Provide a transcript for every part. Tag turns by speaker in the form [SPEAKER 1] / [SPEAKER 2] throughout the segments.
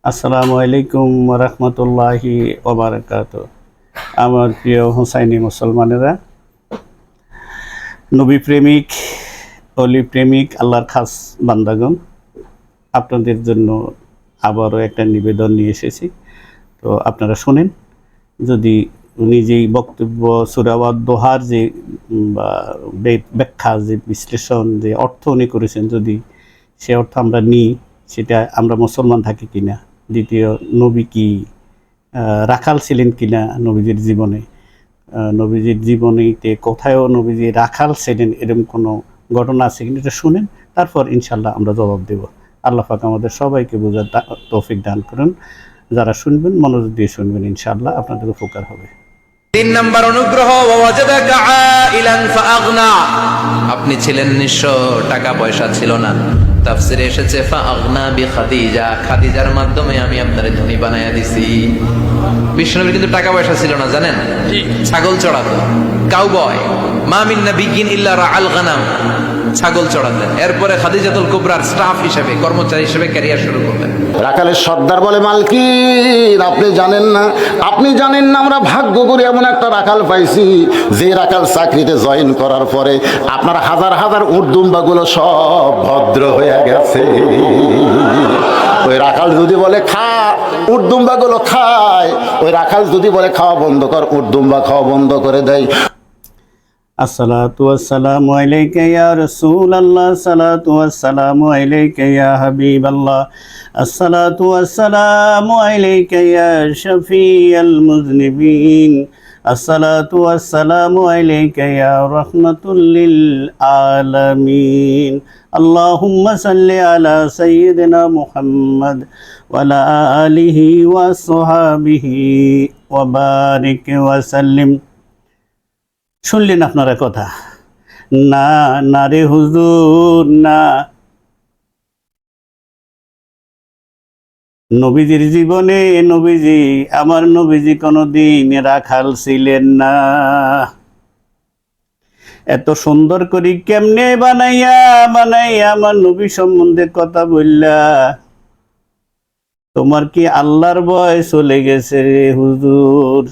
[SPEAKER 1] আসসালামু আলাইকুম রহমতুল্লাহি ওবারাকাত। আমার প্রিয় হুসাইনি মুসলমানেরা, নবী প্রেমিক, অলি প্রেমিক, আল্লাহর খাস বান্দাগণ, আপনাদের জন্য আবারও একটা নিবেদন নিয়ে এসেছি। তো আপনারা শোনেন। যদি নিজেই বক্তব্য সূরা ওয়াদ-দোহার যে বা ব্যাখ্যা, যে বিশ্লেষণ, যে অর্থ উনি করেছেন, যদি সে অর্থ আমরা নিই, সেটা আমরা মুসলমান থাকি কিনা। দ্বিতীয়, নবী কি রাখাল ছিলেন কিনা নবীজির জীবনে, নবীজির জীবনীতে কোথায়ও নবীজি রাখাল ছিলেন এরকম কোনো ঘটনা আছে কিনা, এটা শুনেন। তারপর ইনশাল্লাহ আমরা জবাব দেব। আল্লাহ পাক আমাদের সবাইকে বোঝার তৌফিক দান করুন। যারা শুনবেন মনোযোগ দিয়ে শুনবেন, ইনশাআল্লাহ আপনাদের উপকার হবে।
[SPEAKER 2] 3 নাম্বার অনুগ্রহ, ওয়াজাদাকা আইলান ফাআগনা। আপনি ছিলেন নিঃস্ব, টাকা পয়সা ছিল না। তাফসিরে এসেছে ফাআগনা বিখাদিজা, খাদিজার মাধ্যমে আমি আপনারে ধনী বানায়া দিছি। বিষ্ণুনবীর কিন্তু টাকা পয়সা ছিল না, জানেন? ছাগল চড়াতো, কাউবয়। মা মিন নাবিয়্যিন ইল্লা রাআল গানাম, ছাগল চড়াতেন। এরপরে খাদিজাতুল কুবরার স্টাফ হিসেবে, কর্মচারী হিসেবে ক্যারিয়ার শুরু করলেন।
[SPEAKER 3] রাখালের সর্দার বলে, মালকিন আপনি জানেন না আমরা ভাগ্য করে এমন একটা রাখাল পাইছি, যে রাখাল চাকরিতে জয়েন করার পরে আপনার হাজার হাজার উট দুম্বাগুলো সব ভদ্র হয়ে গেছে। ওই রাখাল যদি বলে খা, উট দুম্বাগুলো খায়। ওই রাখাল যদি বলে খাওয়া বন্ধ কর, উট দুম্বা খাওয়া বন্ধ করে দেয়।
[SPEAKER 1] আসসালাতু ওয়াসসালামু আলাইকা ইয়া রাসূলুল্লাহ, সালাতু ওয়াসসালামু আলাইকা ইয়া হাবিবাল্লাহ, আসসালাতু ওয়াসসালামু আলাইকা ইয়া শাফিয়াল মুযনিবিন, আসসালাতু ওয়াসসালামু আলাইকা ইয়া রাহমাতুল লিল আলামিন। আল্লাহুম্মা সাল্লি আলা সাইয়্যিদিনা মুহাম্মদ ওয়া আলা আলিহি ওয়া সাহবিহি ওয়া বারিক ওয়া সাল্লিম। শুনলেন আপনারা কথা? না না রে হুজুর, না। নবীজির জীবনে আমার নবীজি কোনোদিন রাখাল ছিলেন না। এত সুন্দর করে কেমনে বানাইয়া আমার নবী সম্বন্ধে কথা বললা। তোমার কি আল্লাহর ভয় চলে গেছে রে হুজুর?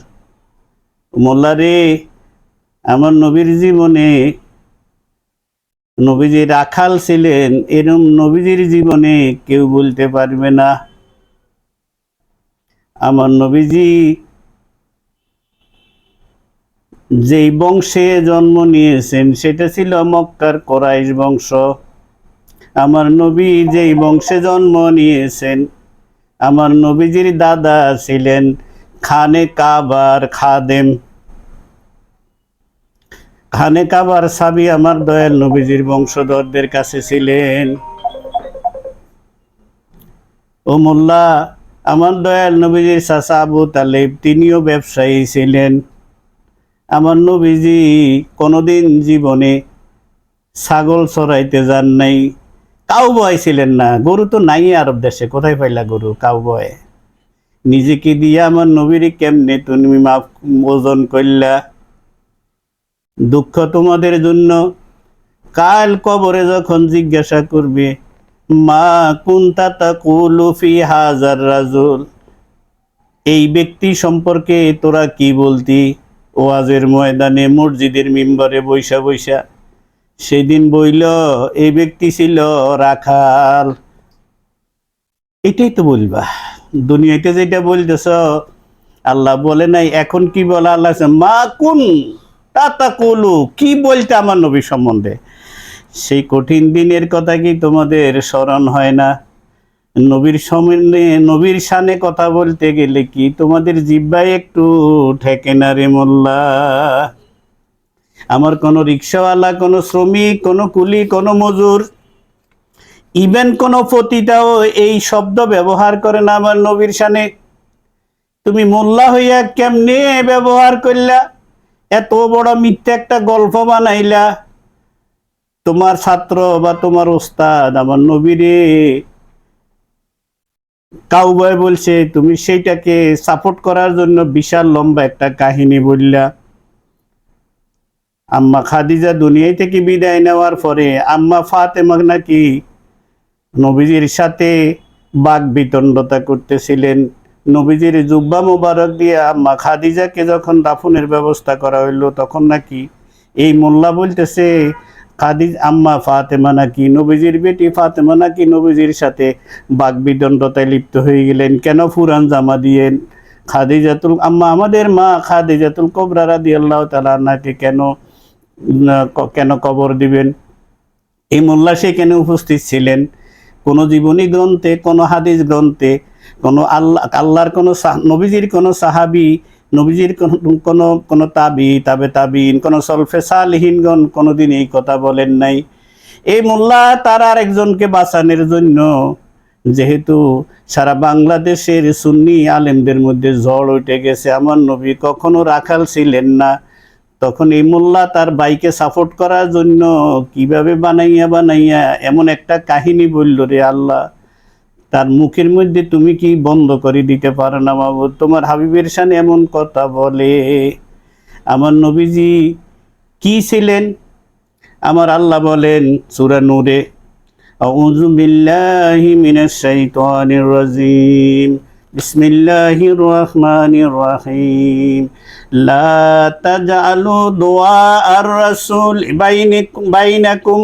[SPEAKER 1] মোল্লা রে, আমার নবীর জীবনে নবীজি রাখাল ছিলেন এরম নবীজির জীবনে কেউ বলতে পারবে না। আমার নবীজি যেই বংশে জন্ম নিয়েছেন সেটা ছিল মক্কার কোরাইশ বংশ। আমার নবী যেই বংশে জন্ম নিয়েছেন, আমার নবীজির দাদা ছিলেন খানে কাবার খাদেম। খানে কাবার চাবি আমার দয়াল নবীজির বংশধরদের কাছে ছিলেন। ও মোল্লা, আমার দয়াল নবীজির চাচা আবু তালেব তিনিও ব্যবসায়ী ছিলেন। আমার নবীজি কোনোদিন জীবনে ছাগল চড়াইতে যান নাই। কাউবয় ছিলেন না। গরু তো নাই আরব দেশে, কোথায় পাইলা গরু? কাউবয় নিজেকে দিয়ে আমার নবীর কেমনে তুমি মাপ ওজন করলা। দুঃখ তোমাদের জন্য। কাল কবরে যখন জিজ্ঞাসা করবে, মা কুনতা তাকুলু ফি হাযার রাজুল, এই ব্যক্তি সম্পর্কে তোরা কি বলতি ওয়াজের ময়দানে, মসজিদের মিম্বরে বৈশা বৈশা? সেদিন বইল এই ব্যক্তি ছিল রাখাল। এটাই তো বলবা। দুনিয়াতে যেটা বলতেছ, আল্লাহ বলে নাই। এখন কি বলে আল্লাহ? মা কুন তাতাকুলু, কি বলতে আমার নবী সম্বন্ধে? সেই কঠিন দিনের কথা কি তোমাদের স্মরণ হয় না? নবীর সম্বন্ধে, নবীর শানে কথা বলতে গেলে কি তোমাদের জিহ্বায় একটু ঠেকে না রে মোল্লা? আমার কোনো রিক্সাওয়ালা, কোনো শ্রমিক, কোনো কুলি, কোনো মজুর, ইভেন কোনো পতিতাও এই শব্দ ব্যবহার করে না আমার নবীর শানে। তুমি মোল্লা হইয়া কেমনে ব্যবহার করলা? এত বড় মিথ্যা একটা গল্প বানাইলা। তোমার ছাত্র বা তোমার ওস্তাদ আমার নবীরে কাউবয় বলছে, তুমি সেইটাকে সাপোর্ট করার জন্য বিশাল লম্বা একটা কাহিনী বললা। আম্মা খাদিজা দুনিয়ায় থেকে বিদায় নেওয়ার পরে আম্মা ফাতেমা নাকি নবীজির সাথে বাক বিতণ্ডতা করতেছিলেন। নবীজির জুব্বা মোবারক দিয়ে আম্মা খাদিজাকে যখন দাফনের ব্যবস্থা করা হইলো, তখন নাকি এই মোল্লা বলতেছে আম্মা ফাতেমা নাকি নবীজির বেটি ফাতেমা নাকি নবীজির সাথে বাক বিতণ্ডতায় লিপ্ত হয়ে গেলেন। কেন পুরান জামা দিয়ে খাদিজাতুল আম্মা আমাদের মা খাদিজাতুল কুবরা রাদিয়াল্লাহু তাআলা আনহাকে কেন কবর দিবেন? এই মোল্লা সেখানে উপস্থিত ছিলেন। কোনো জীবনী গ্রন্থে, কোনো হাদিস গ্রন্থে, কোনো আল্লাহর কোনো নবীজির কোনো সাহাবী, নবীজির কোনো তাবিঈন, কোনো সলফে সালিহিনগণ কোনোদিন এই কথা বলেন নাই। এই মোল্লা তার আর একজনকে বাঁচানোর জন্য, যেহেতু সারা বাংলাদেশের সুন্নি আলেমদের মধ্যে ঝড় উঠে গেছে, আমার নবী কখনো রাখাল ছিলেন না, তখন এই মোল্লা তার ভাইকে সাপোর্ট করার জন্য কিভাবে বানাইয়া এমন একটা কাহিনী বলল, রে আল্লাহ, তার মুখের মধ্যে তুমি কি বন্ধ করে দিতে পারো না মাবুদ? তোমার হাবিবের শানে এমন কথা বলে। আমার নবীজি কি ছিলেন? আমার আল্লাহ বলেন সূরা নূরে, আউযু বিল্লাহি মিনাশ শাইতানির রাজিম, বিসমিল্লাহির রহমানির রহিম, লা তাজআলু দুআআর রাসূল বাইনাকুম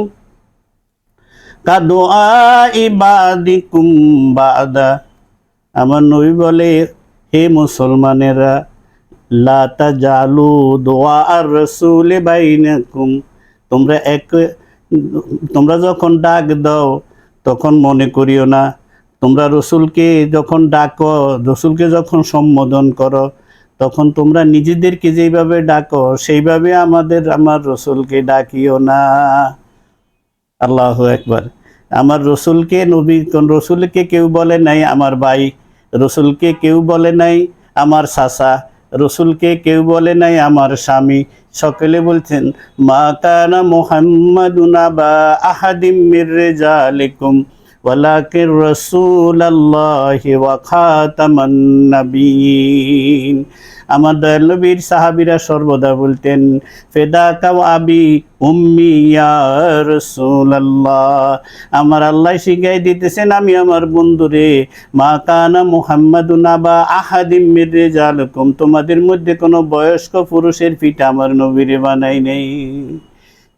[SPEAKER 1] কাদুআই বাদিকুম বাদা। আমার নবী বলে, হে মুসলমানেরা, লা তাজআলু দুআআর রাসূল বাইনাকুম, তোমরা যখন ডাক দাও তখন মনে করিও না, তোমরা রসুলকে যখন ডাকো, রসুলকে যখন সম্বোধন করো, তখন তোমরা নিজেদেরকে যেইভাবে ডাকো সেইভাবে আমার রসুলকে ডাকিও না। আল্লাহু আকবার। আমার রসুলকে রসুলকে কেউ বলে নাই আমার ভাই, রসুলকে কেউ বলে নাই আমার চাচা, রসুলকে কেউ বলে নাই আমার স্বামী। সকলে বলছেন মা কানা মুহাম্মাদুন আবা আহাদিম মির রিজালিকুম ওয়ালাকিন রাসূলুল্লাহি ওয়া খাতামান নাবিয়িন। আমার দয়াল নবীর সাহাবীরা সর্বদা বলতেন, ফেদাকা আবি উম্মি ইয়া রাসূলুল্লাহ। আমার আল্লাহ শিখাই দিতেছেন, আমি আমার বন্ধুরে, মা কানা মুহাম্মাদুন আবা আহাদিম মির রিজালিকুম, তোমাদের মধ্যে কোনো বয়স্ক পুরুষের পিতা আমার নবীরে বানাই নেই।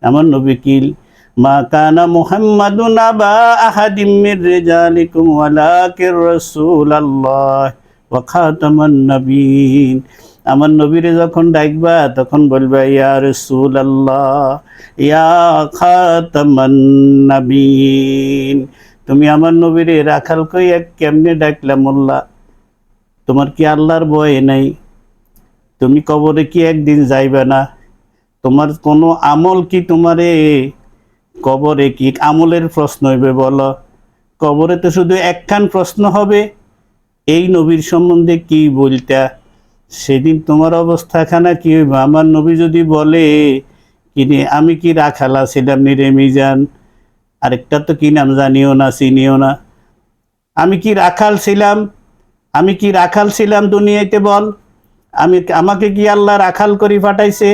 [SPEAKER 1] আমার নবী কি মা কানা মুহাম্মাদুন আবা আহাদিম মির রিজালিকুম ওয়ালাকিন রাসূলুল্লাহ ওয়া খাতামান নাবিয়িন। আমার নবীরে যখন ডাকবা তখন বলবা ইয়া রাসূলুল্লাহ, ইয়া খাতামান নাবিয়িন। তুমি আমার নবীরে রাখাল কইয়া কেমনে ডাকলা মোল্লা? তোমার কি আল্লাহর ভয় নাই? তুমি কবরে কি একদিন যাইবে না? তোমার কোনো আমল কি তোমারে কবরে কি আমলের প্রশ্ন হইবে বলো? কবরে তো শুধু একখান প্রশ্ন হবে, এই নবীর সম্বন্ধে কি বলতা? সেদিন তোমার অবস্থাখানা কি হইবে? আমার নবী যদি বলে কিনে আমি কি রাখালা ছিলাম নিরে মিজান, আরেকটা তো কি নাম জানিও না, চিনিও না, আমি কি রাখাল ছিলাম? আমি কি রাখাল ছিলাম দুনিয়াতে বল? আমাকে কি আল্লাহ রাখাল করে পাঠাইছে?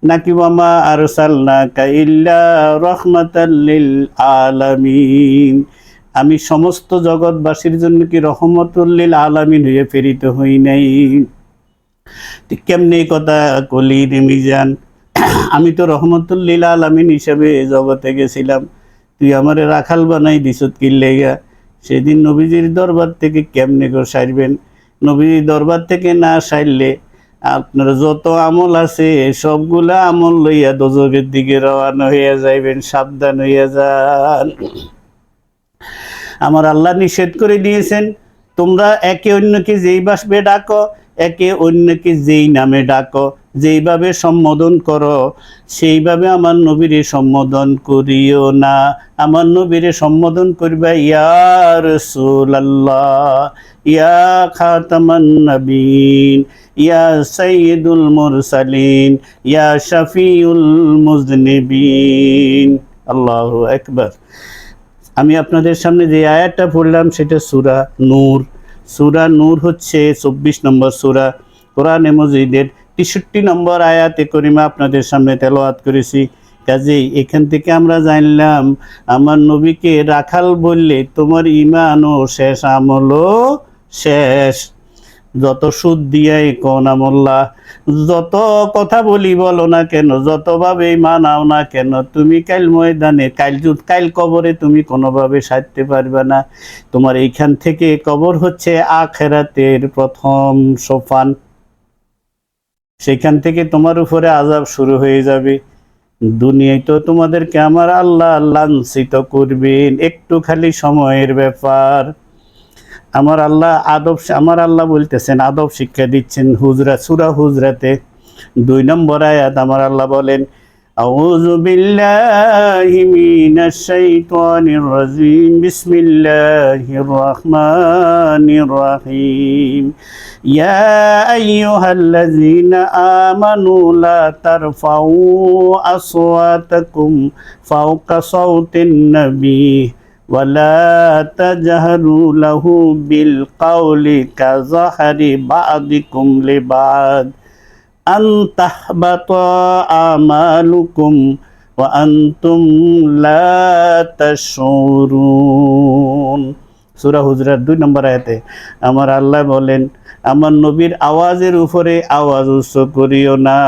[SPEAKER 1] নাকি ওয়ামা আরসালনাকা ইল্লা রাহমাতাল লিল আলামিন, আমি সমস্ত জগৎবাসীর জন্য কি রহমতুল লিল আলামিন হয়ে প্রেরিত হই নাই? কেমনে কথা কলি রে মিজান? আমি তো রহমতুল লিল আলামিন হিসাবে জগতে গেছিলাম, তুই আমারে রাখাল বানাই দিছত কি লেগা? সেদিন নবীজির দরবার থেকে কেমনে করে সারবেন? নবীজির দরবার থেকে না সারলে আপনার যত আমল আছে সবগুলা আমল লইয়া দোজখের দিকে রওনা হইয়া যাইবেন, সাবধান হইয়া যান। আমার আল্লাহ নিষেধ করে দিয়েছেন, তোমরা একে অন্যকে যেই ভাবে ডাকো, একে অন্যকে যেই নামে ডাকো, যেইভাবে সম্বোধন করো সেইভাবে আমার নবীরে সম্বোধন করিও না। আমার নবীরে সম্বোধন করবা ইয়া রাসূলুল্লাহ, ইয়া খাতামান নবীন, ইয়া সাইয়্যিদুল মুরসালিন, ইয়া শাফিউল মুযনিবিন। আল্লাহু আকবার। আমি আপনাদের সামনে যে আয়াতটা পড়লাম সেটা সূরা নূর। সূরা নূর হচ্ছে 24 নম্বর সূরা, কোরআনে মজিদের 63 নম্বর আয়াতে করিমা আপনাদের সামনে তেলাওয়াত করেছি। কাজেই এখান থেকে আমরা জানলাম আমার নবীকে রাখাল বললে তোমার ইমানও শেষ, আমলও শেষ। যত সুদ দিয়াই কোন আমল্লা, যত কথা বলি বলো না কেন, যতভাবে মানাও না কেন, তুমি কাল ময়দানে কাল কবরে তুমি কোনোভাবে সারতে পারবে না। তোমার এইখান থেকে কবর হচ্ছে আখেরাতের প্রথম সোপান, সেখান থেকে তোমার উপরে আযাব শুরু হয়ে যাবে। দুনিয়ায় তো তোমাদেরকে আমার আল্লাহ লাঞ্ছিত করবেন, একটু খালি সময়ের ব্যাপার। আমার আল্লাহ বলতেছেন, আদব শিক্ষা দিচ্ছেন সূরা হুজরাতে 2 নম্বর আয়াত। আমার আল্লাহ বলেন, আউযু বিল্লাহি মিনাশ শাইতানির রাজিম, বিসমিল্লাহির রাহমানির রাহিম, ইয়া আইয়ুহাল্লাযীনা আমানু লা তারফাউ আসওয়াতাকুম ফাওকা সাওতিন নবী ولا تجهروا له بالقول كجهر بعضكم لبعض أن تحبط أعمالكم وأنتم لا تشعرون। সূরা হুজরাত 2 নম্বর আয়াতে আমার আল্লাহ বলেন, আমার নবীর আওয়াজের উপরে আওয়াজ উচ্চ করিও না।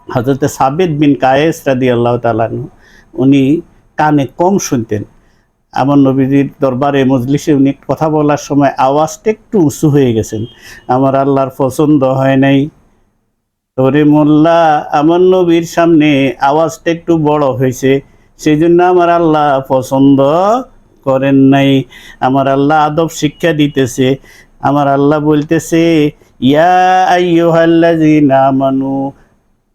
[SPEAKER 1] হযরত সাবিত বিন কায়েস রাদিয়াল্লাহু তাআলা উনি কানে কম শুনতেন। আমার নবীজির দরবারে মজলিসে উনি কথা বলার সময় আওয়াজটা একটু উঁচু হয়ে গেছেন, আমার আল্লাহর পছন্দ হয় নাই। তোরে মোল্লা, আমার নবীর সামনে আওয়াজটা একটু বড় হয়েছে, সেই জন্য আমার আল্লাহ পছন্দ করেন নাই। আমার আল্লাহ আদব শিক্ষা দিতেছে। আমার আল্লাহ বলতেছে, ইয়া আইয়ুহাল্লাযীনা আমানু,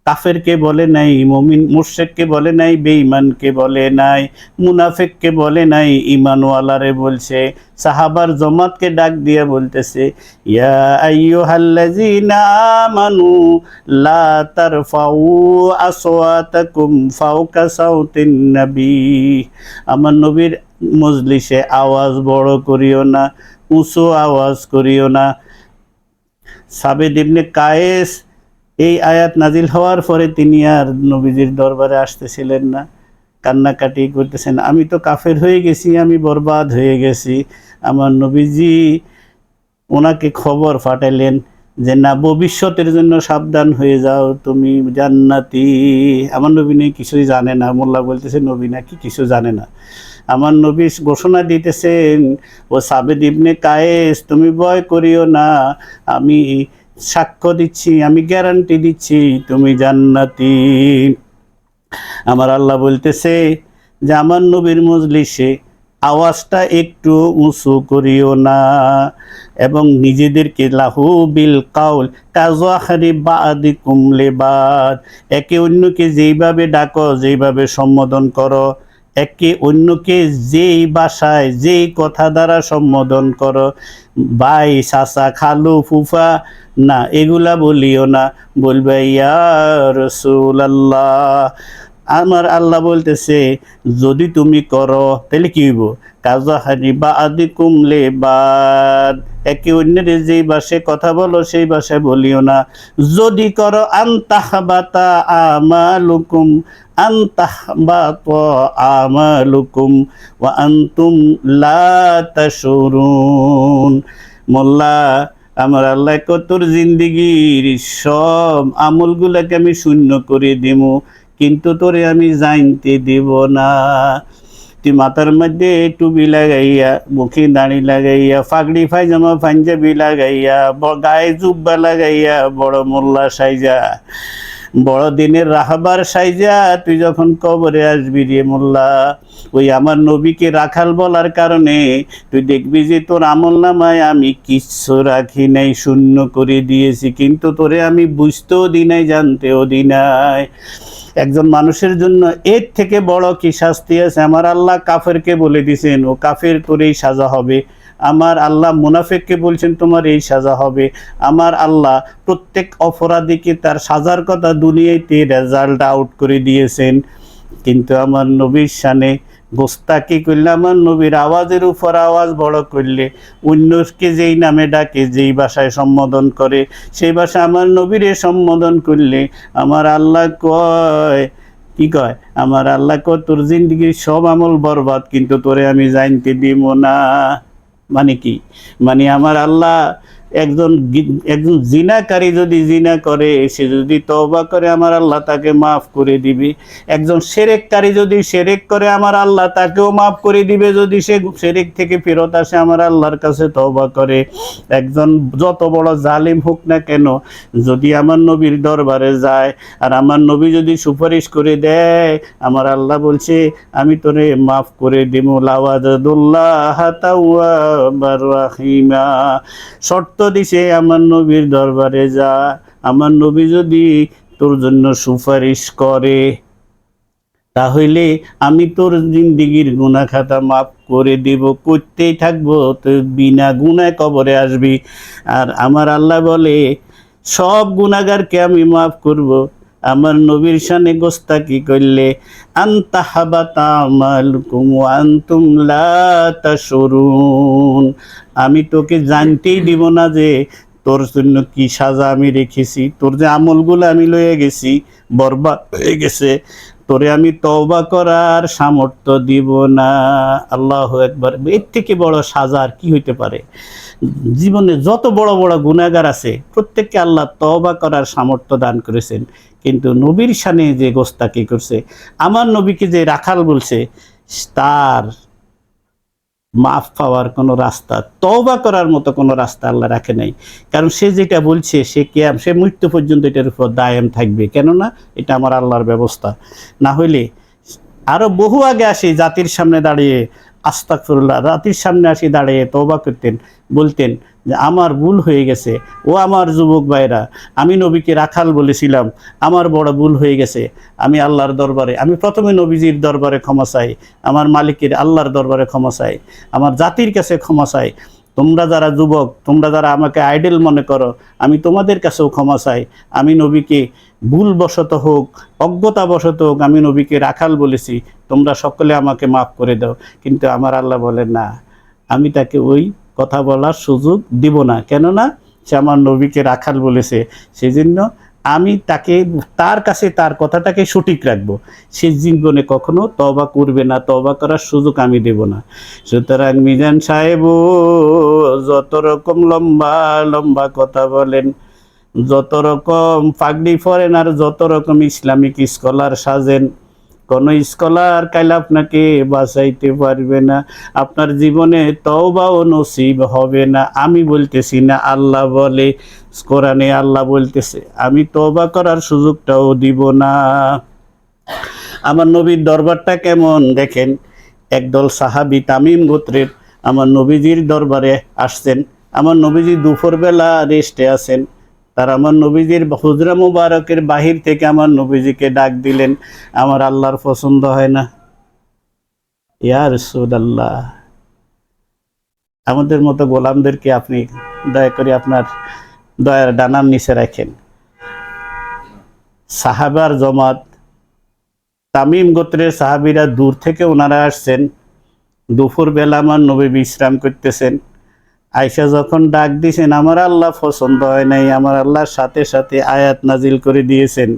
[SPEAKER 1] কাফেরকে বলে নাই, মুমিন মুশরিককে বলে নাই, বেঈমানকে বলে নাই, মুনাফিককে বলে নাই, ঈমানওয়ালারে বলছে। সাহাবার জমাতকে ডাক দিয়ে বলতেছে, ইয়া আইয়ুহাল্লাযীনা আমানু লা তারফাউ আসওয়াতাকুম ফাওকা সাওতিন নবী, আমার নবীর মজলিসে আওয়াজ বড় করিও না, উঁচু আওয়াজ করিও না। সাবিত ইবনে কায়েস এই আয়াত নাজিল হওয়ার পরে তিনি আর নবীজির দরবারে আসতেছিলেন না, কান্নাকাটি করতেছেন, আমি তো কাফের হয়ে গেছি, আমি বরবাদ হয়ে গেছি। আমার নবীজি ওনাকে খবর পাঠালেন যে না, ভবিষ্যতের জন্য সাবধান হয়ে যাও, তুমি জান্নাতি। আমার নবী নেই কিছুই জানে না, মোল্লা বলতেছে নবী নাকি কিছু জানে না। আমার নবী ঘোষণা দিতেছেন, ও সাবিত ইবনে কায়েস, তুমি ভয় করিও না, আমি সাক্ষ্য দিচ্ছি, আমি গ্যারান্টি দিচ্ছি তুমি জান্নাতি। আমার আল্লাহ বলতেছে যে আমার নবীর মজলিসে আওয়াজটা একটু উঁচু করিও না, এবং নিজেদেরকে লাহু বিল কাউল কাজওয়াহারি বাদিকুম লিবাদ, একে অন্যকে যেইভাবে ডাকো, যেইভাবে সম্বোধন করো, একে অন্যকে যেই ভাষায় যেই কথা দ্বারা সম্বোধন করো, ভাই, চাচা, খালু, ফুফা, না এগুলা বলিও না, বলবে ইয়া রাসূলুল্লাহ। আমার আল্লাহ বলতেছে যদি তুমি করো তাহলে কি হইব, কাজওয়াহারি বাদিকুম লিবাদ, একে অন্যের যেই ভাষায় কথা বলো সেই ভাষায় বলিও না। যদি করো আনতাহবাতা আমালুকুম, আনতাহবাতা আমালুকুম ওয়া আনতুম লা তাশউরুন। মোল্লা, আমার আল্লাহ তোর জিন্দিগির সব আমলগুলাকে আমি শূন্য করে দেব, কিন্তু তোরে আমি জানতে দেব না। তুই মাথার মধ্যে টুপি লাগাইয়া, মুখে দাড়ি লাগাইয়া, ফাগড়ি পায়জামা পাঞ্জাবি লাগাইয়া, গায়ে জুব্বা লাগাইয়া, বড় মোল্লা সাইজা, বড় দিনের রাহবার সাইজা তুই যখন কবরে আসবি রে মোল্লা, ওই আমার নবীকে রাখাল বলার কারণে তুই দেখবি যে তোর আমল নামায় আমি কিচ্ছু রাখি নাই, শূন্য করে দিয়েছি, কিন্তু তোরে আমি বুঝতেও দি নাই, জানতেও দি নাই। একজন মানুষের জন্য এর থেকে বড় কি শাস্তি আছে? আমার আল্লাহ কাফেরকে বলে দিয়েছেন, ও কাফের, তোর এই সাজা হবে। আমার আল্লাহ মুনাফিককে বলছেন তোমার এই সাজা হবে। আমার আল্লাহ প্রত্যেক অপরাধীকে তার সাজার কথা দুনিয়াতে রেজাল্ট আউট করে দিয়েছেন, কিন্তু আমার নবীর শানে গোস্তাকি করলে, আমার নবীর আওয়াজের উপর আওয়াজ বড় করলে, অন্যকে যেই নামে ডাকে, যেই ভাষায় সম্বোধন করে, সেই ভাষায় আমার নবীরে সম্বোধন করলে, আমার আল্লাহ কয় কি কয়, আমার আল্লাহ কয় তোর জিন্দগির সব আমল বরবাদ, কিন্তু তোরে আমি জানতে দিব না। মানে কি? মানে আমার আল্লাহ একজন জিনাকারী যদি জিনা করে, সে যদি তওবা করে, আমার আল্লাহ তাকে মাফ করে দিবে। একজন শিরককারী যদি শিরক করে, আমার আল্লাহ তাকেও মাফ করে দিবে, যদি সে শিরক থেকে ফেরত আসে, আমার আল্লাহর কাছে তওবা করে। একজন যত বড় জালিম হোক না কেন, যদি আমার নবীর দরবারে যায় আর আমার নবী যদি সুপারিশ করে দেয়, আমার আল্লাহ বলছে আমি তোরে মাফ করে দেব। লাওয়াজাদুল্লাহ তাওয়াবার রাহিমা। শর্ত দিছে, আমার নবীর দরবারে যা, আমার নবী যদি তোর জন্য সুপারিশ করে, তাহলে আমি তোর জিন্দিগির গুনাহ খাতা মাফ করে দিব, করতেই থাকবো, তো বিনা গুনায় কবরে আসবি। আর আমার আল্লাহ বলে সব গুনাহগারকে আমি মাফ করব। আমার নবীর শানে গোস্তাকি করলে আনতা হাবাতা আমালুকুম ওয়া আনতুম লা তাশউরুন, আমি তোকে জানতেই দিব না যে তোর জন্য কি সাজা আমি রেখেছি। তোর যে আমলগুলো আমি লয়ে গেছি বরবাদ হয়ে গেছে, তোরে আমি তওবা করার সামর্থ্য দিব না। আল্লাহু আকবার। এর থেকে বড় সাজা আর কি হইতে পারে? জীবনে যত বড় বড় গুনাহগার আছে প্রত্যেককে আল্লাহ তওবা করার সামর্থ্য দান করেছেন, কিন্তু নবীর শানে যে গোস্তাকি করছে, আমার নবীকে যে রাখাল বলছে, তার মাফ পাওয়ার কোনো রাস্তা, তওবা করার মতো কোনো রাস্তা আল্লাহ রাখে নাই। কারণ সে যেটা বলছে, সে মৃত্যু পর্যন্ত এটার উপর দায়েম থাকবে। কেননা এটা আমার আল্লাহর ব্যবস্থা। না হইলে আরো বহু আগে আসি জাতির সামনে দাঁড়িয়ে আস্তাগফিরুল্লাহ, জাতির সামনে আসি দাঁড়িয়ে তওবা করতেন, বলতেন যে আমার ভুল হয়ে গেছে, ও আমার যুবক ভাইরা, আমি নবীকে রাখাল বলেছিলাম, আমার বড় ভুল হয়ে গেছে। আমি আল্লাহর দরবারে, আমি প্রথমে নবীজির দরবারে ক্ষমা চাই, আমার মালিকের আল্লাহর দরবারে ক্ষমা চাই, আমার জাতির কাছে ক্ষমা চাই। তোমরা যারা যুবক, তোমরা যারা আমাকে আইডল মনে করো, আমি তোমাদের কাছেও ক্ষমা চাই। আমি নবীকে ভুলবশত হোক, অজ্ঞতাবশত হোক, আমি নবীকে রাখাল বলেছি, তোমরা সকলে আমাকে মাফ করে দাও। কিন্তু আমার আল্লাহ বলেন না, আমি তাকে ওই কথা বলার সুযোগ দিব না। কেননা সে আমার নবীকে রাখাল বলেছে, সেজন্য আমি তার কাছে তার কথাটাকে সঠিক রাখবো। সে জীবনে কখনো তওবা করবে না, তওবা করার সুযোগ আমি দেব না। সুতরাং মিজান সাহেব যত রকম লম্বা লম্বা কথা বলেন, যত রকম পাগড়ি পরেন, আর যত রকম ইসলামিক স্কলার সাজেন, কোন স্কলার কাইলে আপনাকে বাঁচাইতে পারবে না। আপনার জীবনে তওবাও নসিব হবে না। আমি বলতেছি না, আল্লাহ বলে, কোরআনে আল্লাহ বলতেছে, আমি তওবা করার সুযোগটাও দিব না। আমার নবীর দরবারটা কেমন দেখেন। একদল সাহাবী তামিম গোত্রের আমার নবীজির দরবারে আসছেন। আমার নবীজি দুপুরবেলা রেস্টে আছেন। তার আমার নবীজির হুজরা মুবারকের বাহির থেকে আমার নবীজিকে ডাক দিলেন। আমার আল্লাহর পছন্দ হয় না, ইয়া রাসূলুল্লাহ, আমাদের মতো গোলামদেরকে আপনি দয়া করে আপনার দয়ার ডানার নিচে রাখেন। সাহাবার জমাত, তামিম গোত্রের সাহাবীরা দূর থেকে ওনারা আসছেন। দুপুরবেলা আমার নবী বিশ্রাম করতেছেন। আয়েশা যখন ডাক দিয়েছেন, আমার আল্লাহ পছন্দ হয় নাই, আমার আল্লাহর সাথে সাথে আয়াত নাজিল করে দিয়েছেন।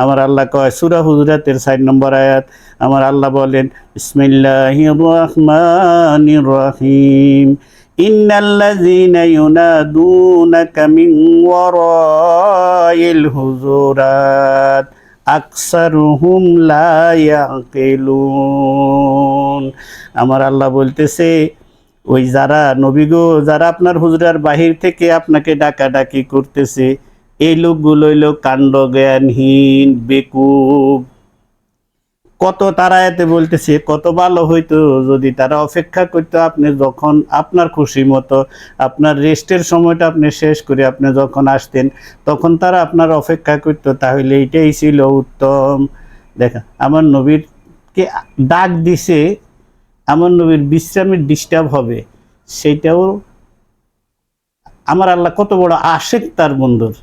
[SPEAKER 1] আমার আল্লাহ কয় সূরা হুজুরাতের 4 নম্বর আয়াত, আমার আল্লাহ বলেন বিসমিল্লাহির রহমানির রহিম, ইন্নাল্লাযীনা ইউনাদুনাকা মিন ওয়ারাইল হুজুরাত আকসারুহুম লা ইয়াকিলুন। আমার আল্লাহ বলতেছে, ওই যারা নবী গো, যারা আপনার হুজরার বাহির থেকে আপনাকে ডাকাডাকি করতেছে, এই লোকগুলো হইল কাণ্ড জ্ঞানহীন, বেকুব। কত তারা এতে বলতেছে, কত ভালো হইতো যদি তারা অপেক্ষা করতো, আপনি যখন আপনার খুশি মতো আপনার রেস্টের সময়টা আপনি শেষ করে আপনি যখন আসতেন, তখন তারা আপনার অপেক্ষা করতো, তাহলে এটাই ছিল উত্তম। দেখা, আমার নবীরকে ডাক দিছে, আমার নবীর বিশ্রামের ডিস্টার্ব হবে, সেইটাও আমার আল্লাহ কত বড় আশেক তার বন্ধুর।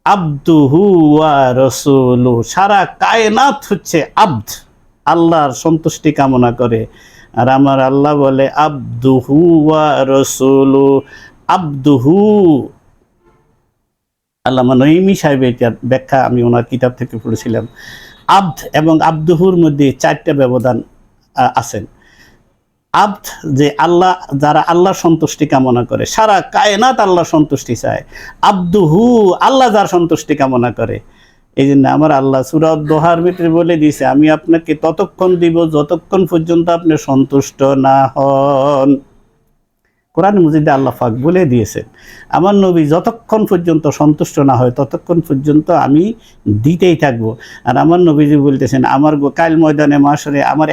[SPEAKER 1] আব্দুহু ওয়া রাসূলু, সারা কায়নাত হচ্ছে আব্দ, আল্লাহর সন্তুষ্টি কামনা করে। আর আমার আল্লাহ বলে আব্দুহু ওয়া রাসূলু। আব্দুহু, আল্লামা নঈমী সাহেব এটার ব্যাখ্যা আমি ওনার কিতাব থেকে পড়েছিলাম। আব্দ এবং আব্দুহুর মধ্যে 4টা ব্যবধান আছেন। আব্দ যে আল্লাহ, যারা আল্লাহর সন্তুষ্টি কামনা করে, সারা কায়নাত আল্লাহর সন্তুষ্টি চায়। আব্দুহু আল্লাহ যার সন্তুষ্টি কামনা করে। এই জন্য আমার আল্লাহ সূরা দোহার ভিতরে বলে দিয়েছে, আমি আপনাকে ততক্ষণ দিব যতক্ষণ পর্যন্ত আপনি সন্তুষ্ট না হন। কোরআন মজিদে আল্লাহ পাক বলে দিয়েছেন, আমার নবী যতক্ষণ পর্যন্ত সন্তুষ্ট না হয় ততক্ষণ পর্যন্ত আমি দিতেই থাকবো। আর আমার নবীজি বলতেছেন, আমার কাল ময়দানে মাশরে আমার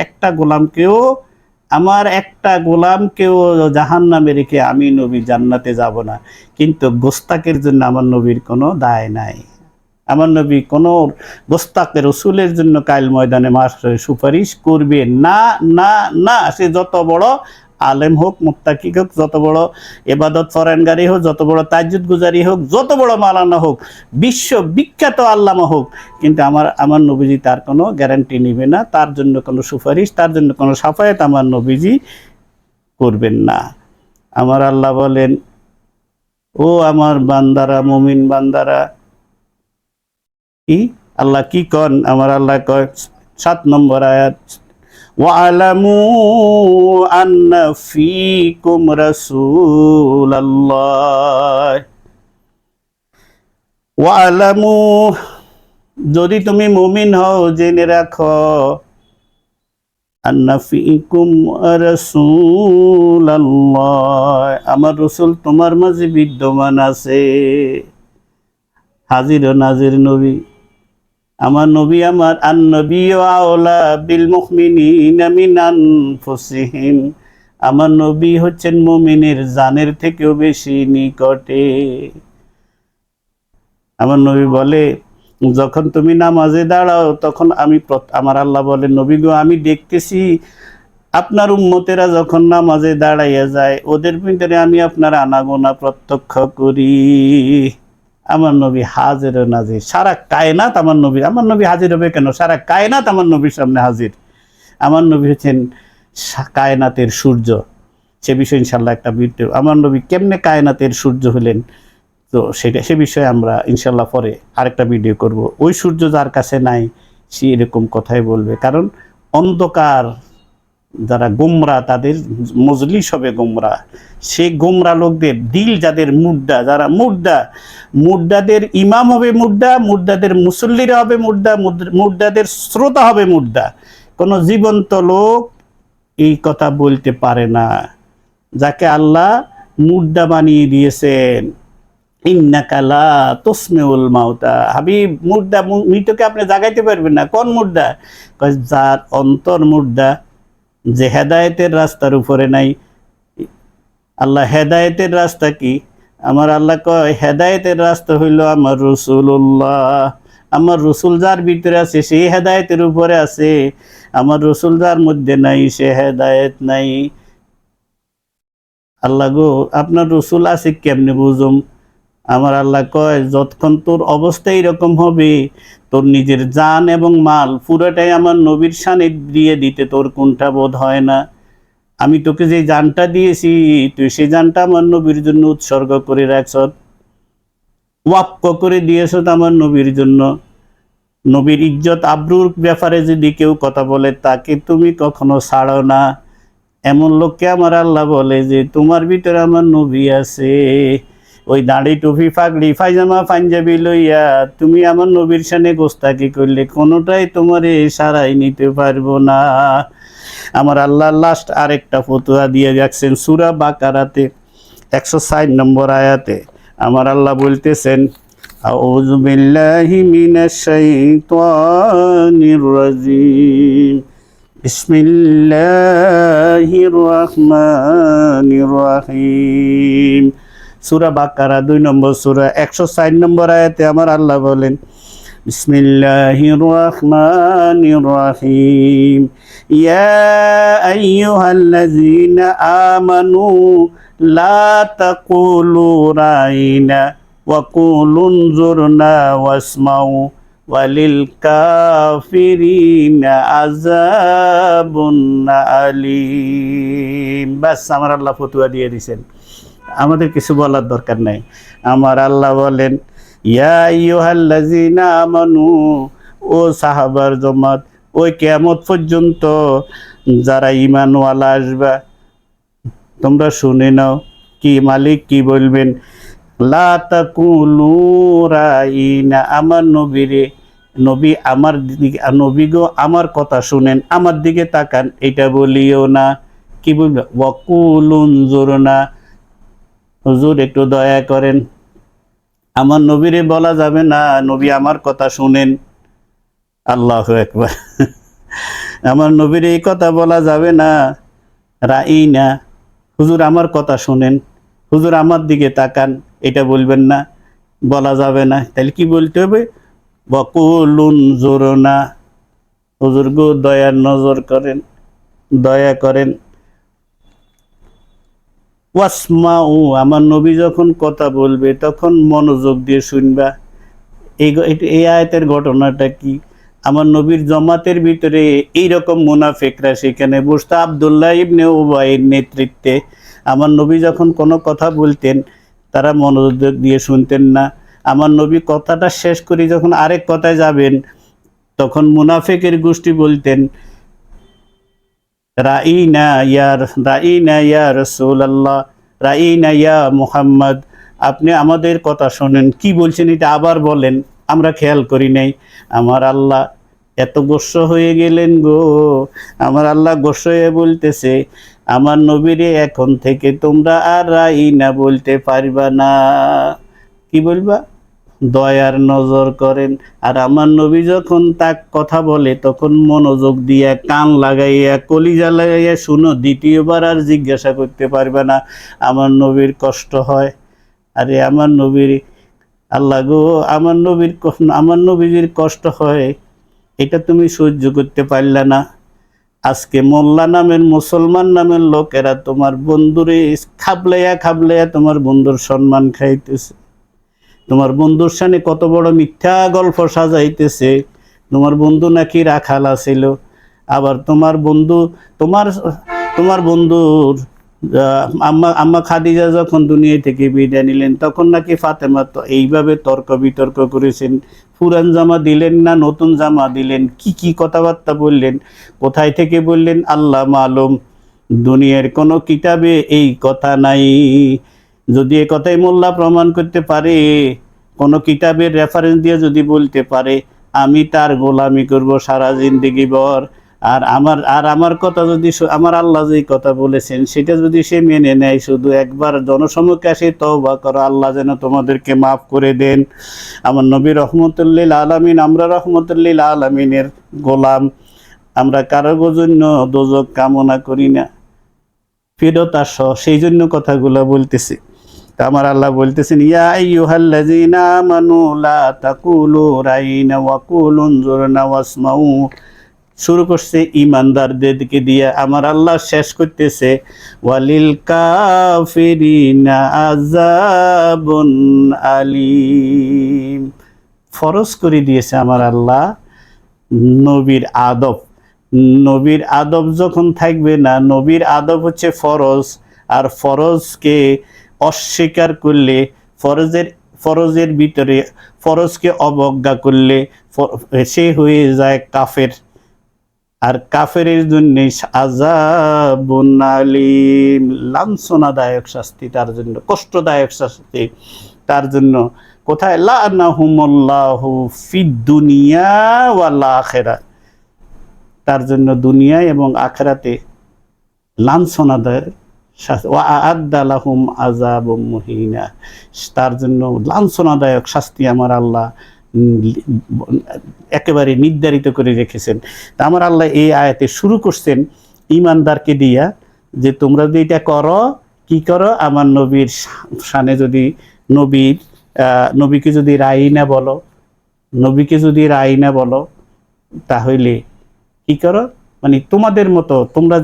[SPEAKER 1] একটা গোলামকেও জাহান্নামে রেখে আমি নবী জান্নাতে যাব না। কিন্তু গোস্তাকের জন্য আমার নবীর কোনো দায় নাই। আমার নবী কোনো গোস্তাকের রসুলের জন্য কাল ময়দানে মাশরে সুপারিশ করবে না, না, না। সে যত বড় আলেম হোক, মুত্তাকি হোক, যত বড় ইবাদত ফরানগারি হোক, যত বড় তাজ্জুদ গুজারি হোক, যত বড় মাওলানা হোক, বিশ্ব বিখ্যাত আল্লামা হোক, কিন্তু আমার নবীজি তার কোনো গ্যারান্টি নেবে না, তার জন্য কোনো সুপারিশ, তার জন্য কোনো সাফায়াত আমার নবীজি করবেন না। আমার আল্লাহ বলেন, ও আমার বান্দারা, মুমিন বান্দারা, কি আল্লাহ কি কন? আমার আল্লাহ কয় 7 নম্বর আয়াত, وَاعْلَمُوا أَنَّ فِيكُمْ رَسُولَ اللَّهِ وَاعْلَمُوا, যদি তুমি মুমিন হও জেনে রাখো, আন্না ফিকুম রাসূলুল্লাহ, আমার রাসূল তোমার মাঝে বিদ্যমান আছে, হাজির ও নাজির নবী। আমার নবী, আমার আন-নবী আওলা বিল মুমিনিনা মিন আনফুসিহিম, আমার নবী হচ্ছেন মুমিনের জানের থেকেও বেশি নিকটে। আমার নবী বলে, যখন তুমি নামাজে দাঁড়াও তখন আমার আল্লাহ বলে, নবী গো, আমি দেখতেছি আপনার উম্মতেরা যখন নামাজে দাঁড়াইয়া যায় ওদের ভিতরে আমি আপনার আনাগোনা প্রত্যক্ষ করি। আমার নবী হাজির ও নাজির, সারা কায়নাত আমার নবী হাজির হবে কেন? সারা কায়নাত আমার নবীর সামনে হাজির। আমার নবী হচ্ছেন কায়নাতের সূর্য। সে বিষয়ে ইনশাল্লাহ একটা ভিডিও, আমার নবী কেমনে কায়নাতের সূর্য হলেন, তো সে বিষয়ে আমরা ইনশাল্লাহ পরে আরেকটা ভিডিও করব। ওই সূর্য যার কাছে নাই সে এরকম কথাই বলবে, কারণ অন্ধকার যারা গোমরা তাদের মজলিস হবে গোমরা। সে গোমরা লোকদের দিল যাদের মুর্দা, যারা মুর্দাদের ইমাম হবে মুর্দাদের মুসল্লিরা হবে মুর্দাদের শ্রোতা হবে মুর্দা। কোনো জীবন্ত লোক এই কথা বলতে পারে না, যাকে আল্লাহ মুর্দা বানিয়ে দিয়েছেন। ইন্নাকা লা তুসমিউল মাউতা, হাবিব, মুর্দা মৃতকে আপনি জাগাইতে পারবেন না। কোন মুর্দা? যার অন্তর মুর্দা, যে হেদায়েতের রাস্তার উপরে নাই। আল্লাহ হেদায়েতের রাস্তা কি? আমার আল্লাহ কয়, হেদায়েতের রাস্তা হইল আমার রাসূলুল্লাহ। আমার রাসূল যার ভিতরে আছে সেই হেদায়েতের উপরে আছে, আমার রাসূল যার মধ্যে নাই সে হেদায়েত নাই। আল্লাহ গো, আপনার রাসূল আছে কেমনে বুঝুম? আমার আল্লাহ কয়, যতক্ষণ তোর অবস্থা এরকম হবে, তোর নিজের জান এবং মাল পুরোটাই আমার নবীর শানে দিয়ে দিতে তোর কোনটা বোধ হয় না। আমি তোকে যে জানটা দিয়েছি তুই সেই জানটা আমার নবীর জন্য উৎসর্গ করে রাখছ, ওয়াক্ফ করে দিয়েছ আমার নবীর জন্য। নবীর ইজ্জত আবরুর ব্যাপারে যদি কেউ কথা বলে তাকে তুমি কখনো ছাড়ো না। এমন লোককে আমার আল্লাহ বলে যে তোমার ভিতরে আমার নবী আছে। ওই দাড়ি টুপি পাগড়ি পায়জামা পাঞ্জাবি লইয়া তুমি আমার নবীর সামনে গোস্তাকি করলে কোনোটাই তোমারে সারাই নিতে পারবো না। আমার আল্লাহ লাস্ট আরেকটা ফতোয়া দিয়ে রাখছেন সূরা বাকারাতে 160 নম্বর আয়াতে। আমার আল্লাহ বলতেছেন, আউযু বিল্লাহি মিনাশ শাইতানির রাজিম, বিসমিল্লাহির রহমানির রহিম। সূরা বাকারা 2 নম্বর সূরা 160 নম্বর আয়াতে আমার আল্লাহ বলেন, বিসমিল্লাহির রহমানির রহিম, ইয়া আইয়ুহাল্লাযীনা আমানু লা তাকুলু রাইনা ওয়া কুলু নজুরনা ওয়াসমাউ ওয়ালিল কাফিরিনা আযাবুন আলীম। বাস, আমার আল্লাহ ফতোয়া দিয়ে দিয়েছেন, আমাদের কিছু বলার দরকার নাই। আমার আল্লাহ বলেন, ইয়া আইয়ুহাল্লাযীনা আমানু, ও সাহাবার জমাত, ওই কিয়ামত পর্যন্ত যারা ঈমানওয়ালা আসবা, তোমরা শুনে নাও কি মালিক কি বলবেন। লা তাকুলু রাইনা, আমার নবীরে, নবী আমার দিকে, নবী গো আমার কথা শুনেন, আমার দিকে তাকান, এটা বলিও না। কি বলবে? ওয়াকুলুন জুরনা, হুজুর একটু দয়া করেন। আমার নবীরে বলা যাবে না নবী আমার কথা শুনেন। আল্লাহু আকবার। আমার নবীর এই কথা বলা যাবে না, রাইনা, হুজুর আমার কথা শুনেন, হুজুর আমার দিকে তাকান, এটা বলবেন না, বলা যাবে না। তাহলে কি বলতে হবে? ওয়াকুলুন জুরনা, হুজুর গো দয়ার নজর করেন, দয়া করেন। ওয়াসমাউ, আমার নবী যখন কথা বলবে তখন মনোযোগ দিয়ে শুনবা। এই আয়াতের ঘটনাটা কি? আমার নবীর জমাতের ভিতরে এইরকম মুনাফিকরা সেখানে বসতো। আব্দুল্লাহ ইবনে উবাইয়ের নেতৃত্বে আমার নবী যখন কোনো কথা বলতেন তারা মনোযোগ দিয়ে শুনতেন না। আমার নবী কথাটা শেষ করে যখন আরেক কথায় যাবেন তখন মুনাফিকের গোষ্ঠী বলতেন, রাইনা ইয়া রাসূলুল্লাহ, রাইনা ইয়া মুহাম্মদ, আপনি আমাদের কথা শোনেন, কি বলছেন এটা আবার বলেন, আমরা খেয়াল করি নাই। আমার আল্লাহ এত গোস্ব হয়ে গেলেন গো, আমার আল্লাহ গোস্ব হয়ে বলতেছে, আমার নবীরে এখন থেকে তোমরা আর রাইনা বলতে পারবা না। কি বলবা? দয়ার নজর করেন। আর আমার নবী যখন তা কথা বলে তখন মনোযোগ দিয়া কান লাগাইয়া কলিজা লাগাইয়া শুনো, দ্বিতীয়বার আর জিজ্ঞাসা করতে পারবে না। আমার নবীর কষ্ট হয়। আরে আমার নবীর, আল্লাহ গো, আমার নবীর কষ্ট হয়, এটা তুমি সহ্য করতে পারলে না। আজকে মোল্লা নামের, মুসলমান নামের লোকেরা তোমার বন্ধুরে খাবলাইয়া খাবলাইয়া তোমার বন্ধুর সম্মান খাইতেছে, তোমার বন্ধুর সামনে কত বড় মিথ্যা গল্প সাজাইতেছে। তোমার বন্ধু নাকি রাখাল ছিল, আবার তোমার বন্ধু, তোমার বন্ধুর আম্মা খাদিজা যখন দুনিয়া থেকে বিদায় নিলেন তখন নাকি ফাতেমা তো এইভাবে তর্ক বিতর্ক করেছেন, পুরান জামা দিলেন না নতুন জামা দিলেন, কি কি কথাবার্তা বললেন, কোথায় থেকে বললেন আল্লাহ মালুম। দুনিয়ার কোনো কিতাবে এই কথা নাই। যদি এ কথাই মোল্লা প্রমাণ করতে পারে, কোনো কিতাবের রেফারেন্স দিয়ে যদি বলতে পারে, আমি তার গোলামি করব সারা জিন্দেগি ভর। আর আমার কথা যদি, আমার আল্লাহ যেই কথা বলেছেন সেটা যদি সে মেনে নেয়, শুধু একবার জনসমক্ষে আসে তওবা করো, আল্লাহ যেন তোমাদেরকে মাফ করে দেন। আমার নবী রহমতুল্লিল আলামিন, আমরা রহমতুল্লিল আলামিনের গোলাম, আমরা কারো জন্য দোজক কামনা করি না, ফেরত আসো, সেই জন্য কথাগুলো বলতেছি। আমার আল্লাহ বলতেছেন, ইয়া আইয়ুহাল্লাযীনা আমানু লা তাকুলু রাইনা ওয়া কুলু উনজুরনা ওয়াসমাউ। শুরু করছে ঈমানদারদেরকে দিয়ে, আমার আল্লাহ শেষ করতেছে ওয়ালিল কাফিরিনা আযাবুন আলীম। ফরজ করে দিয়েছে আমার আল্লাহ নবীর আদব। নবীর আদব যখন থাকবে না, নবীর আদব হচ্ছে ফরজ, আর ফরজকে অস্বীকার করলে, ফরজের ভিতরে ফরজকে অবজ্ঞা করলে সে হয়ে যায় কাফের। আর কাফেরের জন্য আযাবুন আলীম, লাঞ্ছনাদায়ক শাস্তি তার জন্য, কষ্টদায়ক শাস্তি তার জন্য। কোথায়? লাআনাহুমুল্লাহু ফিদ দুনিয়া ওয়াল আখিরাহ, তার জন্য দুনিয়ায় এবং আখিরাতে লাঞ্ছনাদায়ক শাস্তি। ওয়া আ'আদ্দা লাহুম আযাবুম মুহিনা, তার জন্য লাঞ্ছনাদায়ক শাস্তি আমার আল্লাহ একেবারে নির্ধারিত করে রেখেছেন। তা আমার আল্লাহ এই আয়াতে শুরু করছেন ঈমানদারকে দিয়া, যে তোমরা যদি এটা করো, কি করো, আমার নবীর শানে যদি নবীকে যদি রাইনা বলো, নবীকে যদি রাইনা বলো, তাহলে কি করো, মানে তোমাদের মতো তোমরা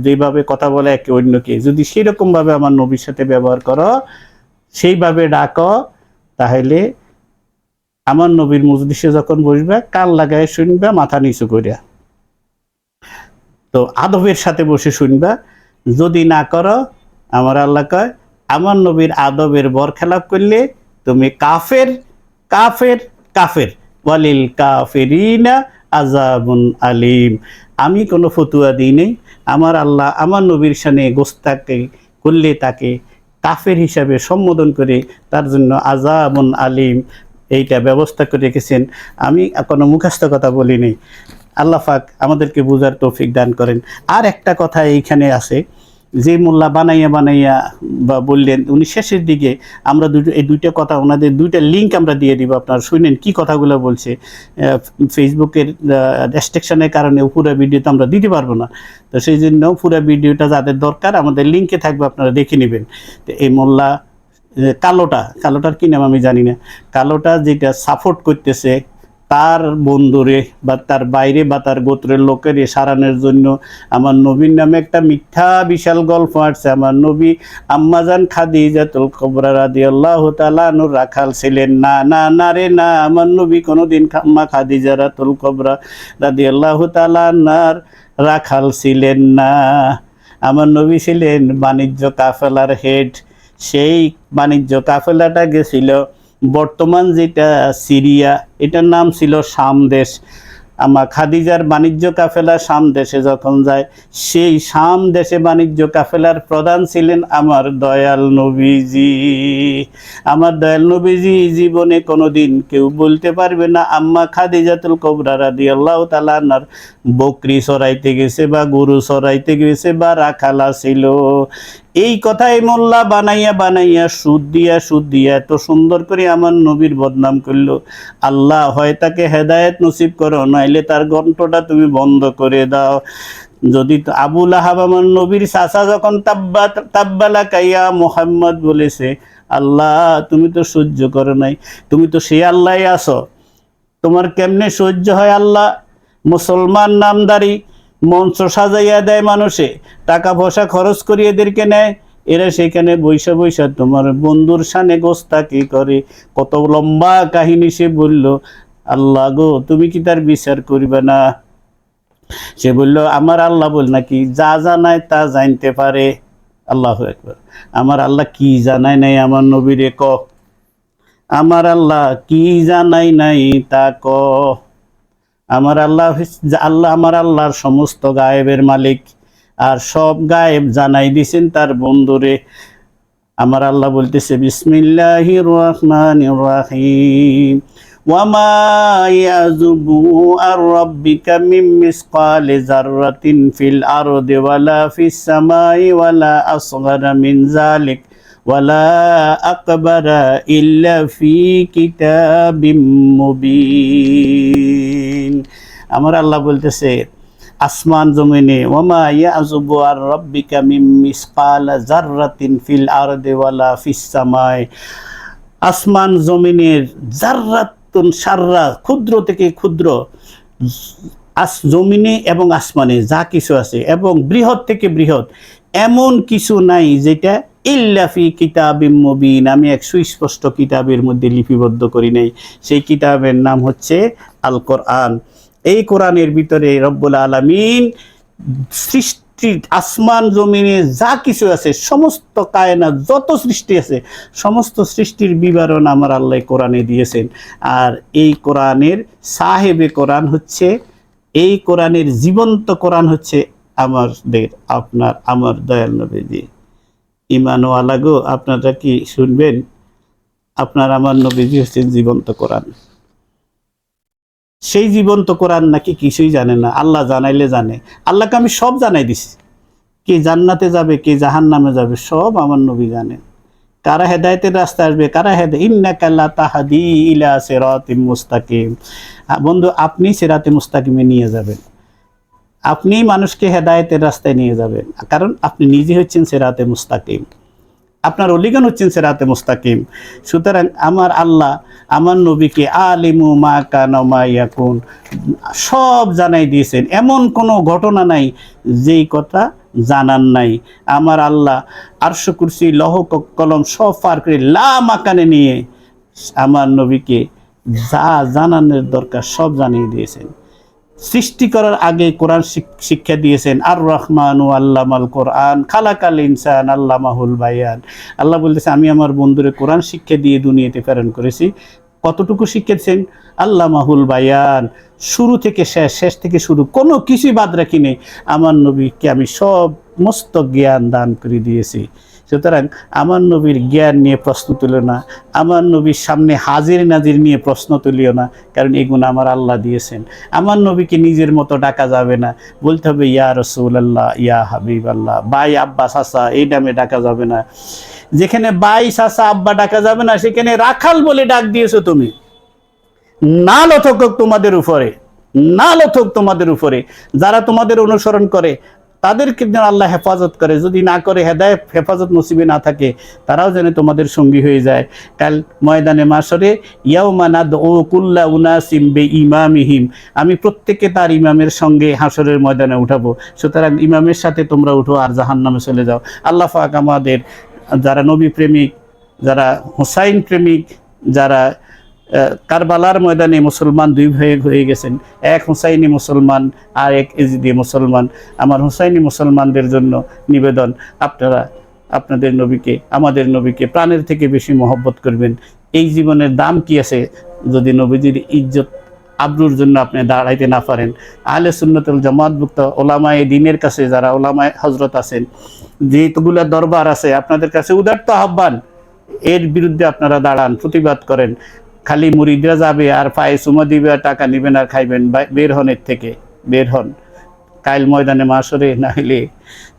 [SPEAKER 1] যেভাবে কথা বলে একে অন্যকে, যদি সেরকম ভাবে আমার নবীর সাথে ব্যবহার করো, সেইভাবে ডাকো, তাহলে আমার নবীর মজলিসে যখন বসবে কান লাগায় শুনবা, মাথা নিচু করিয়া, তো আদবের সাথে বসে শুনবা। যদি না করো, আমার আল্লাহ কয় আমার নবীর আদবের বরখেলাপ করলে তুমি কাফের কাফের কাফের, ওয়ালিল কাফিরিনা আযাবুন আলিম। আমি কোনো ফতুয়া দিই নেই। আমার আল্লাহ আমার নবীর শানে গোস্তাকে করলে তাকে কাফের হিসাবে সম্বোধন করে তার জন্য আযাবুন আলিম এইটা ব্যবস্থা করে রেখেছেন। আমি কোনো মুখস্থ কথা বলি নেই। আল্লাহ পাক আমাদেরকে বুঝার তৌফিক দান করেন। আর একটা কথা এইখানে আছে, যে মোল্লা বানাইয়া বা বললেন উনি শেষের দিকে, আমরা এই দুইটা কথা ওনাদের দুইটা লিঙ্ক আমরা দিয়ে দিব, আপনারা শুনেন কি কথাগুলো বলছে। ফেসবুকের রেস্ট্রিকশনের কারণে পুরো ভিডিও তো আমরা দিতে পারবো না, তো সেই জন্য পুরো ভিডিওটা যাদের দরকার আমাদের লিঙ্কে থাকবে, আপনারা দেখে নেবেন। তো এই মোল্লা কালোটার কি নাম আমি জানি না, কালোটা যেটা সাপোর্ট করতেছে তার বন্ধুরে বা তার বাইরে বা তার গোত্রের লোকের সারানোর জন্য আমার নবীর নামে একটা মিথ্যা বিশাল গল্প আসছে। আমার নবী আম্মাজান খাদিজাতুল কুবরা রাদিয়াল্লাহু তাআলা আনহার রাখাল ছিলেন না। না না রে না, আমার নবী কোনোদিন আম্মা খাদিজাতুল কুবরা রাদিয়াল্লাহু তাআলা আনহার রাখাল ছিলেন না। আমার নবী ছিলেন বাণিজ্য কাফেলার হেড। সেই বাণিজ্য কাফেলাটা গেছিল বর্তমান যেটা সিরিয়া, এটার নাম ছিল শাম দেশ। আমার খাদিজার বাণিজ্য কাফেলা শাম দেশে যখন যায়, সেই শাম দেশে বাণিজ্য কাফেলার প্রধান ছিলেন আমার দয়াল নবীজি। আমার দয়াল নবীজি জীবনে কোনোদিন কেউ বলতে পারবে না আম্মা খাদিজাতুল কুবরা রাদিয়াল্লাহু তাআলা আনহার বকরি চড়াইতে গেছে বা গরু চড়াইতে গেছে বা রাখালা ছিল। এই কথাই মোল্লা বানাইয়া সুদ দিয়া এত সুন্দর করে আমার নবীর বদনাম করলো। আল্লাহ হয় তাকে হেদায়েত নসিব করো, নাইলে তার গ্রন্থটা তুমি বন্ধ করে দাও। যদি আবু লাহাব আমার নবীর চাচা যখন তাব্বালা কাইয়া মুহাম্মদ বলেছে, আল্লাহ তুমি তো সহ্য করো নাই, তুমি তো সে আল্লাহ আছো, তোমার কেমনে সহ্য হয় আল্লাহ? মুসলমান নামদারি মঞ্চ সাজাইয়া দেয় মানুষে, টাকা পয়সা খরচ করি এদেরকে নেয়, এরা সেখানে বৈশা তোমার বন্ধুর শানে গোস্তাকি করে। কত লম্বা কাহিনী সে বলল। আল্লাহ গো তুমি কি তার বিচার করিবে না? সে বলল আমার আল্লাহ বল নাকি যা জানায় তা জানতে পারে। আল্লাহু আকবার। আমার আল্লাহ কি জানায় নাই আমার নবীরে ক? আমার আল্লাহ কি জানাই নাই তা ক? আমার আল্লাহর সমস্ত গায়েবের মালিক, আর সব গায়েব জানাই দিছেন তার বন্ধুরে। আমার আল্লাহ বলতেছে বিসমিল্লাহির রহমানির রহিম, ওয়ামা ইয়াযুবু আর রাব্বিকা মিন মিসকালি যাররাতিন ফিল আরদি ওয়ালা ফিস সামাই ওয়ালা আসগারা মিন যালিক ওয়ালা আকবারা ইল্লা ফি কিতাবিম মুবিন। আমার আল্লাহ বলতেছে আসমান জমিনে ওয়ামা ইয়াযুবু আর রাব্বিকা মিন মিসকালা যাররাতিন ফিল আরদি ওয়ালা ফিস সামাই, আসমান জমিনের যাররাতুন সাররা, ক্ষুদ্র থেকে ক্ষুদ্র, জমিনে এবং আসমানে যা কিছু আছে এবং বৃহৎ থেকে বৃহৎ এমন কিছু নাই যেটা ইল্লা ফি কিতাবিম মুবিন, আমি এক সুস্পষ্ট কিতাবের মধ্যে লিপিবদ্ধ করি নাই। সেই কিতাবের নাম হচ্ছে আল কোরআন। এই কোরআনের ভিতরে রব্বুল আলামিন সৃষ্টি, আসমান জমিনে যা কিছু আছে, সমস্ত কায়নাত যত সৃষ্টি আছে, সমস্ত সৃষ্টির বিবরণ আমার আল্লাহ কোরআনে দিয়েছেন। আর এই কোরআনের সাহেবে কোরআন হচ্ছে, এই কোরআনের জীবন্ত কোরআন হচ্ছে আমার দয়াল নবীজি। ইমানওয়ালা গো, আপনারা কি শুনবেন? আমার নবীজি হচ্ছেন জীবন্ত কোরআন। সেই জীবন্ত কোরআন নাকি কিছুই জানে না, আল্লাহ জানাইলে জানে। আল্লাহকে আমি সব জানাই দিছি, কে জান্নাতে যাবে কে জাহান্নামে যাবে সব আমার নবী জানেন। কারা হেদায়েতের রাস্তা আসবে, কারা ইন্নাকা লা তাহদি ইলা সিরাতিম মুস্তাকিম। বন্ধু, আপনি সিরাতে মুস্তাকিমে নিয়ে যাবেন, আপনি মানুষকে হেদায়েতের রাস্তায় নিয়ে যাবেন, কারণ আপনি নিজে হচ্ছেন সিরাতে মুস্তাকিম, আপনার অলিগণ হচ্ছেন সিরাতে মুস্তাকিম। সুতরাং আমার আল্লাহ আমার নবীকে আলিমু মা কানা মা ইয়াকুন সব জানাই দিয়েছেন, এমন কোনো ঘটনা নাই যেই কথা জানান নাই। আমার আল্লাহ আরশ কুরসি লৌহ কলম সব পার করে লা মাকানে নিয়ে আমার নবীকে যা জানানোর দরকার সব জানিয়ে দিয়েছেন। সৃষ্টি করার আগে কোরআন শিক্ষা দিয়েছেন। আর রহমানু আল্লামাল কোরআন খালাকাল ইনসান আল্লামাহুল বায়ান। আল্লাহ বলতেছে আমি আমার বন্ধুরে কোরআন শিক্ষা দিয়ে দুনিয়াতে প্রেরণ করেছি। কতটুকু শিখেছেন? আল্লাহ মাহুল বায়ান, শুরু থেকে শেষ, শেষ থেকে শুরু, কোনো কিছুই বাদ রাখি নেই। আমার নবীকে আমি সমস্ত জ্ঞান দান করে দিয়েছি। সুতরাং আমার নবীর জ্ঞান নিয়ে প্রশ্ন তুলিও না, আমার নবীর সামনে হাজির নাজির নিয়ে প্রশ্ন তুলিও না, কারণ এগুলো আমার আল্লাহ দিয়েছেন। আমার নবীকে নিজের মতো ডাকা যাবে না, বলতে হবে ইয়া রাসূলুল্লাহ, ইয়া হাবিব আল্লাহ। ভাই, আব্বা, চাচা এই নামে ডাকা যাবে না। যেখানে ভাই, চাচা, আব্বা ডাকা যাবে না, সেখানে রাখাল বলে ডাক দিয়েছো তুমি। না লথক তোমাদের উপরে, না লথক তোমাদের উপরে। যারা তোমাদের অনুসরণ করে তাদেরকে যেন আল্লাহ হেফাজত করে, যদি না করে, হেদায়েত হেফাজত নসিবে না থাকে, তারাও যেন তোমাদের সঙ্গী হয়ে যায়। কাল ময়দানে মাশরে ইয়াউমা নাদউ কুল্লা উনাসিম বিইমামিহিম, আমি প্রত্যেককে তার ইমামের সঙ্গে হাশরের ময়দানে উঠাবো। সুতরাং ইমামের সাথে তোমরা উঠো আর জাহান্নামে চলে যাও। আল্লাহ পাক আমাদের যারা নবী প্রেমিক, যারা হুসাইন প্রেমিক, যারা কারবালার ময়দানে মুসলমান দুই ভাই হয়ে গেছেন, এক হুসাইনি মুসলমান আর এক ইজিদি মুসলমান। আমার হুসাইনি মুসলমানদের জন্য নিবেদন, আপনারা আপনাদের নবীকে, আমাদের নবীকে প্রাণের থেকে বেশি মহব্বত করবেন। এই জীবনের দাম কি আছে যদি নবীজির ইজ্জত আবরুর জন্য আপনি দাঁড়াইতে না পারেন? আহলে সুন্নাতুল জামাতভুক্ত ওলামায়ে দ্বীনের কাছে, যারা ওলামায়ে হজরত আছেন, যেগুলা দরবার আছে, আপনাদের কাছে উদারত আহ্বান, এর বিরুদ্ধে আপনারা দাঁড়ান, প্রতিবাদ করেন। খালি মুরিদরা যাবে আর পায়ে চুমা দিবে আর টাকা নেবেন আর খাইবেন, বের হন এর থেকে, বের হন। কাইল ময়দানে মাশরে না হলে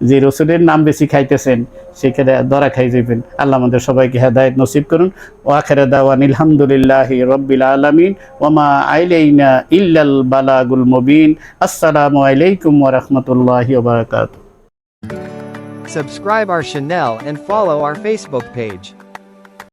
[SPEAKER 1] যে রসুলের নাম বেশি খাইতেছেন সেখানে ধরা খাই যাবেন। আল্লাহ আমাদের সবাইকে হেদায়েত নসিব করুন। ওয়া আখিরু দাওয়ানা আলহামদুলিল্লাহি রাব্বিল আলামিন ওয়া মা আলাইনা ইল্লাল বালাগুল মুবিন। আসসালামু আলাইকুম ওয়া রাহমাতুল্লাহি ওয়া বারাকাতুহু।
[SPEAKER 4] Subscribe our channel and follow our Facebook page.